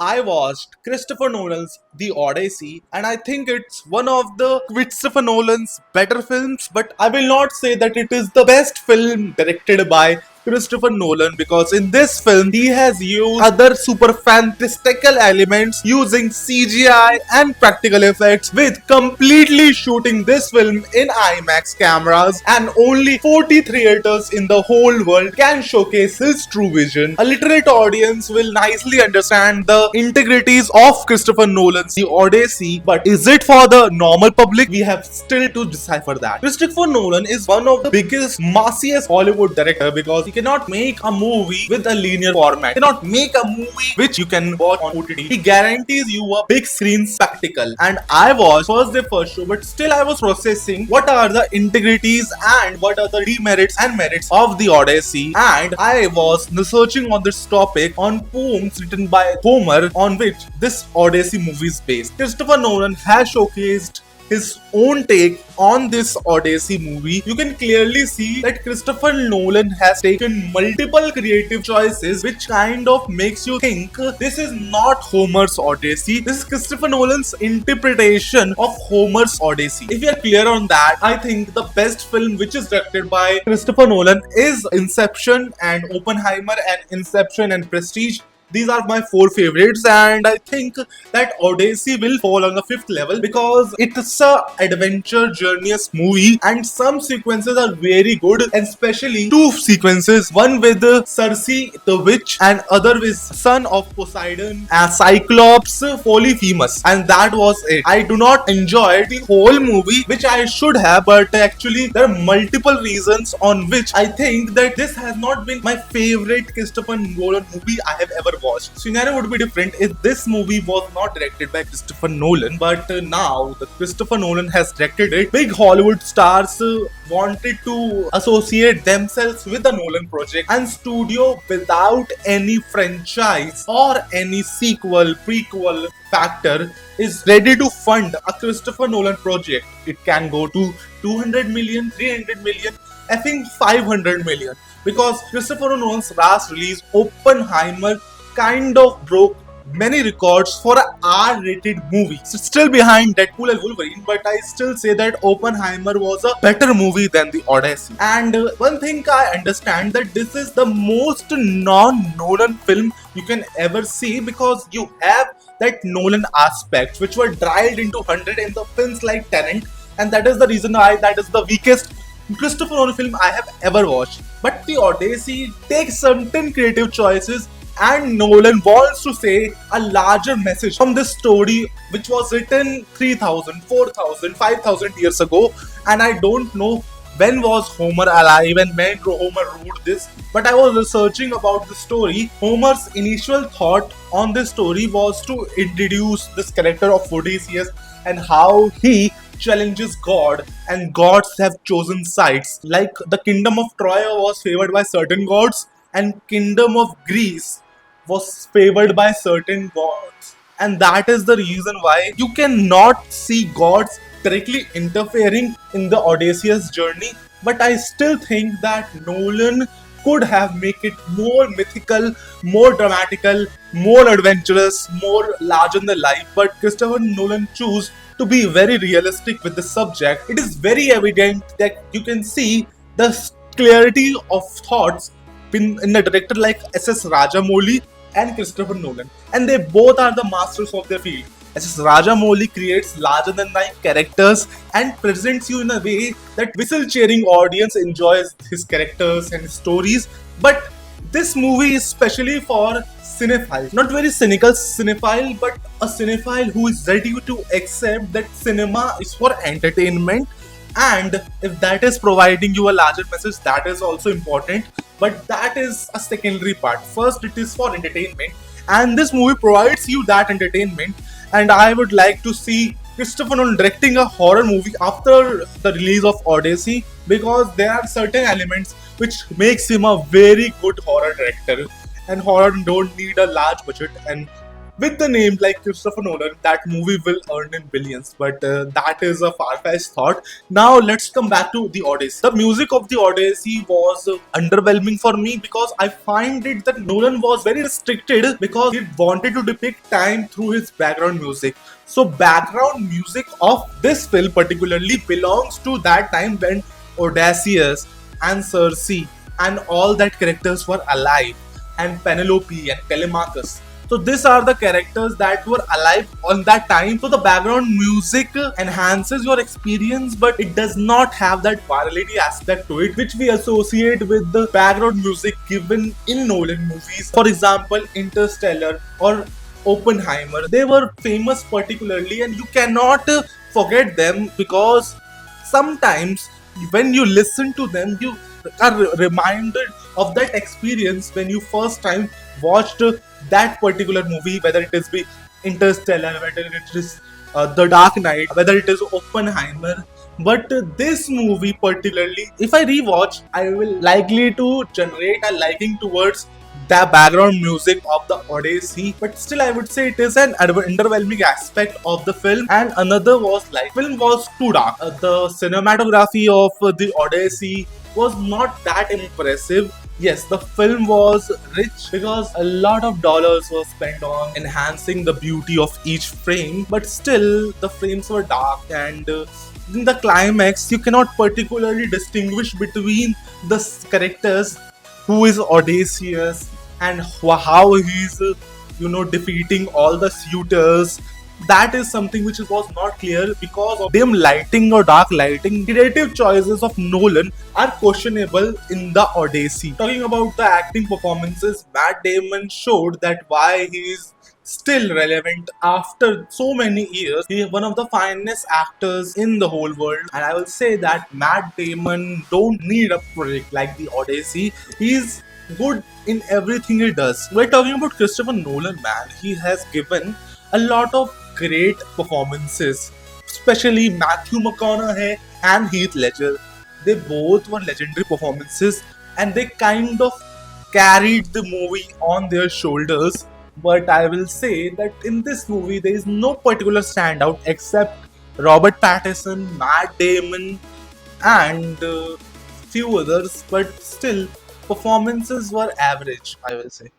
I watched Christopher Nolan's The Odyssey, and I think it's one of the Christopher Nolan's better films, but I will not say that it is the best film directed by Christopher Nolan because in this film he has used other super fantastical elements using CGI and practical effects with completely shooting this film in IMAX cameras and only 40 theaters in the whole world can showcase his true vision. A literate audience will nicely understand the integrities of Christopher Nolan's The Odyssey, but is it for the normal public? We have still to decipher that. Christopher Nolan is one of the biggest, massiest Hollywood director because he cannot make a movie with a linear format. He cannot make a movie which you can watch on OTT. He guarantees you a big screen spectacle. And I was first day first show, but still I was processing what are the integrities and what are the demerits and merits of the Odyssey. And I was researching on this topic on poems written by Homer on which this Odyssey movie is based. Christopher Nolan has showcased his own take on this Odyssey movie. You can clearly see that Christopher Nolan has taken multiple creative choices which kind of makes you think this is not Homer's Odyssey, this is Christopher Nolan's interpretation of Homer's Odyssey. If you are clear on that, I think the best film which is directed by Christopher Nolan is Inception and Oppenheimer and Inception and Prestige. These are my four favorites, and I think that Odyssey will fall on the fifth level because it's a adventure journeyous movie and some sequences are very good, and especially two sequences, one with Circe the witch and other with son of Poseidon as Cyclops Polyphemus, and that was it. I do not enjoy the whole movie which I should have, but actually there are multiple reasons on which I think that this has not been my favorite Christopher Nolan movie I have ever watched. Scenario would be different if this movie was not directed by Christopher Nolan, but now the Christopher Nolan has directed it. Big Hollywood stars wanted to associate themselves with the Nolan project, and studio without any franchise or any sequel, prequel factor is ready to fund a Christopher Nolan project. It can go to 200 million, 300 million, I think 500 million, because Christopher Nolan's last release Oppenheimer kind of broke many records for an R-rated movie. It's still behind Deadpool and Wolverine, but I still say that Oppenheimer was a better movie than the Odyssey. And one thing I understand that this is the most non-Nolan film you can ever see because you have that Nolan aspects which were dialed into 100 in the films like Tenet, and that is the reason why that is the weakest Christopher Nolan film I have ever watched. But the Odyssey takes certain creative choices and Nolan wants to say a larger message from this story which was written 3000, 4000, 5000 years ago, and I don't know when was Homer alive and when Homer wrote this, but I was researching about the story. Homer's initial thought on this story was to introduce this character of Odysseus and how he challenges God, and gods have chosen sides. Like the kingdom of Troy was favored by certain gods and kingdom of Greece was favored by certain gods, and that is the reason why you cannot see gods directly interfering in the Odysseus journey. But I still think that Nolan could have make it more mythical, more dramatical, more adventurous, more larger than life, but Christopher Nolan chose to be very realistic with the subject. It is very evident that you can see the clarity of thoughts in a director like S.S. Rajamouli and Christopher Nolan, and they both are the masters of their field. S.S. Rajamouli creates larger than life characters and presents you in a way that whistle cheering audience enjoys his characters and his stories. But this movie is specially for cinephiles, not very cynical cinephile, but a cinephile who is ready to accept that cinema is for entertainment, and if that is providing you a larger message, that is also important, but that is a secondary part. First, it is for entertainment, and this movie provides you that entertainment. And I would like to see Christopher Nolan directing a horror movie after the release of Odyssey, because there are certain elements which makes him a very good horror director, and horror don't need a large budget, and with the name like Christopher Nolan, that movie will earn in billions. But that is a far-fetched thought. Now let's come back to the Odyssey. The music of the Odyssey was underwhelming for me because I find it that Nolan was very restricted because he wanted to depict time through his background music. So background music of this film particularly belongs to that time when Odysseus and Circe and all that characters were alive, and Penelope and Telemachus. So these are the characters that were alive on that time. So the background music enhances your experience, but it does not have that virality aspect to it, which we associate with the background music given in Nolan movies. For example, Interstellar or Oppenheimer. They were famous particularly, and you cannot forget them because sometimes when you listen to them, you are reminded of that experience when you first time watched that particular movie, whether it is be Interstellar, whether it is The Dark Knight, whether it is Oppenheimer. But this movie particularly, if I rewatch, I will likely to generate a liking towards the background music of the Odyssey, but still I would say it is an underwhelming aspect of the film. And another was like film was too dark. The cinematography of the Odyssey was not that impressive. Yes, the film was rich because a lot of dollars were spent on enhancing the beauty of each frame, but still the frames were dark, and in the climax you cannot particularly distinguish between the characters, who is Odysseus and how he's defeating all the suitors. That is something which was not clear because of dim lighting or dark lighting. Creative choices of Nolan are questionable in the Odyssey. Talking about the acting performances, Matt Damon showed that why he is still relevant after so many years. He is one of the finest actors in the whole world, and I will say that Matt Damon don't need a project like the Odyssey. He's good in everything he does. We're talking about Christopher Nolan, man. He has given a lot of great performances, especially Matthew McConaughey and Heath Ledger. They both were legendary performances, and they kind of carried the movie on their shoulders. But I will say that in this movie, there is no particular standout except Robert Pattinson, Matt Damon, and few others. But still, performances were average, I will say.